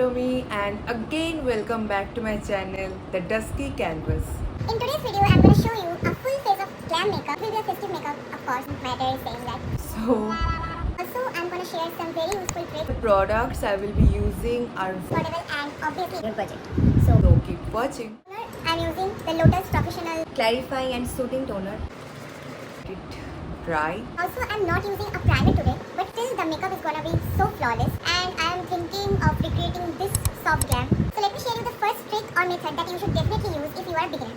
follow me, and again welcome back to my channel, TheDusky.Canvas. In today's video, I'm going to show you a full face of glam makeup. It will be a festive makeup, of course. My dad is saying that. So, Also, I'm going to share some very useful tricks. the products I will be using are Affordable and obviously your budget. so keep watching. I'm using the Lotus Professional. Clarifying and soothing toner. It dry. Also, I'm not using a primer today, but still the makeup is going to be so flawless. And I'm thinking of recreating this soft glam. So let me share you the first trick or method that you should definitely use if you are a beginner.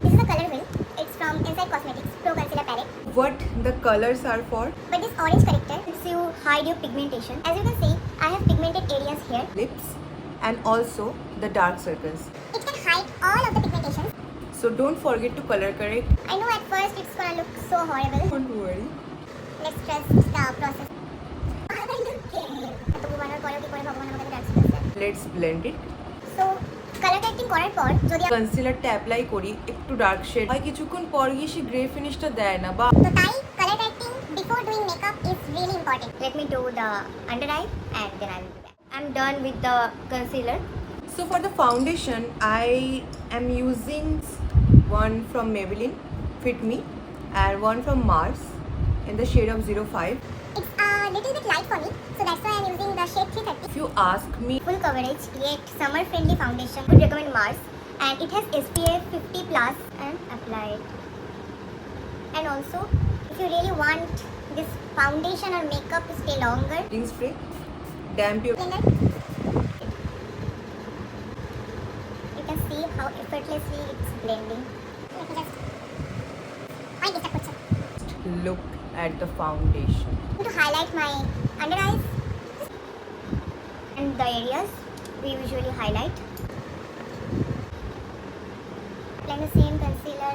This is a color wheel. It's from Inside Cosmetics Pro Concealer Palette. What the colors are for? But this orange corrector helps you hide your pigmentation. As you can see, I have pigmented areas here. Lips and also the dark circles. It can hide all of the pigmentation. So don't forget to color correct. I know at first it's gonna look so horrible. Don't worry. Let's trust the process. Let's blend it. So, color correcting করার পর যদি কনসিলারটা apply করি একটু dark shade হয়, কিছুক্ষণ পর গিয়ে সে grey ফিনিশটা দেয় না বা তো তাই color correcting before doing makeup is really important. Let me do the under eye and then I will be back. I'm done with the concealer. So for the foundation, I am using one from Maybelline Fit Me and one from Mars in the shade of 05. It's a little bit light for me, so that's why I'm using the shade 330. If you ask me, Full coverage yet summer friendly foundation. Would recommend Mars, and it has SPF 50 plus and apply it. And also, if you really want this foundation or makeup to stay longer, setting spray, damp your cleaner. You can see how effortlessly it's blending. Let me just find this picture. look at the foundation. To highlight my under eyes and the areas we usually highlight. Apply the same concealer.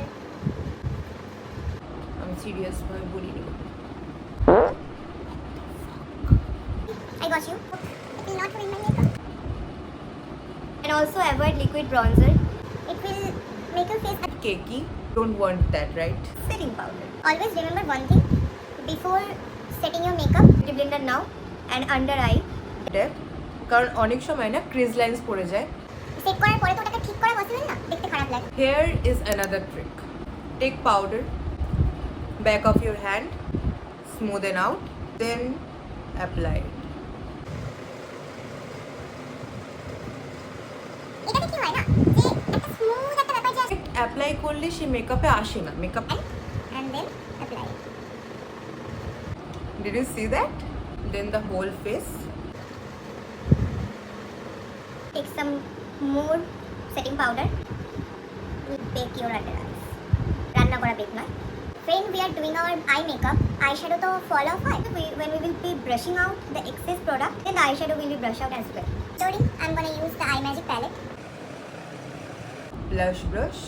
I'm serious, my body. I got you. It will not ruin my makeup. And also avoid liquid bronzer. It will make your face Cakey, don't want that, right? Setting powder. always remember one thing before setting your makeup. Beauty blender now and under eye. Depth, কারণ অনেক সময় না crease lines পড়ে যায়। Set করার পরে তো ওটাকে ঠিক করা পসিবল না, দেখতে খারাপ লাগে। Here is another trick. Take powder, back of your hand, smoothen out, then apply it. এটাতে কি হয় না যে একটা স্মুথ একটা ব্যাপার জাস্ট অ্যাপ্লাই করলে সে মেকআপে আসে না। Makeup and then apply it. Did you see that? Then the whole face. Take some more setting powder. Bake your under eyes. রান্না করা বেক নয়। When we are doing our eye makeup, eyeshadow to fall off হয়। When we will be brushing out the excess product, then the eyeshadow will be brushed out as well. Sorry, I'm gonna use the Eye Magic palette. Blush brush.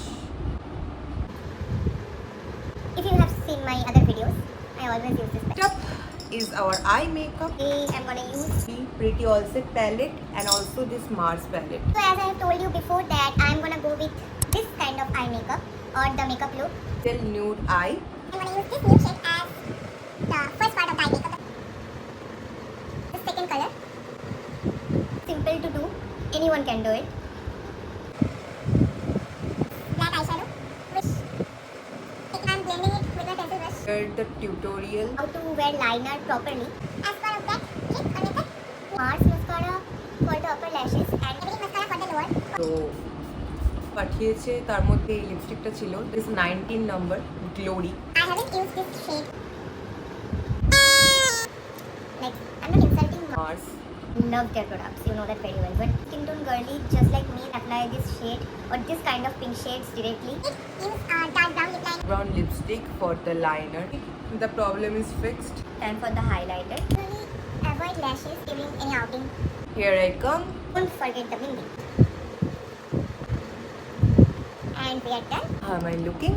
If you have seen my other videos, I always use this palette. Up is our eye makeup. Today I'm gonna use. The Pretty All Set palette and also this Mars palette. So as I have told you before that I'm gonna go with this kind of eye makeup or the makeup look. Still nude eye. I'm gonna use this nude shade as the first part of the eye makeup. The second color. Simple to do. Anyone can do it. Black eyeshadow, which I'm blending it with a pencil brush. Here the tutorial. How to wear liner properly. As part of that trick or method, Mars mascara for the upper lashes and everything mascara for the lower. তো পাঠিয়েছে, তার মধ্যে এই লিপস্টিকটা ছিল, this 19 number glory. I haven't used this shade. Like, I'm not insulting Mars Love their products, you know that very well. But skin tone girly just like me apply this shade or this kind of pink shades directly. use dark brown lip liner. brown lipstick for the liner. The problem is fixed. Time for the highlighter. Usually avoid lashes during any outing. Here I come. Don't forget the bindi. And we are done. How am I looking?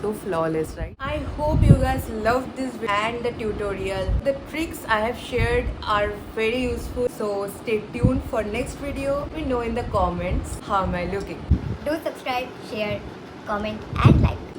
So flawless, right? I hope you guys loved this video and the tutorial. The tricks I have shared are very useful, so stay tuned for next video. Let me know in the comments how am I looking. Do subscribe, share, comment and like.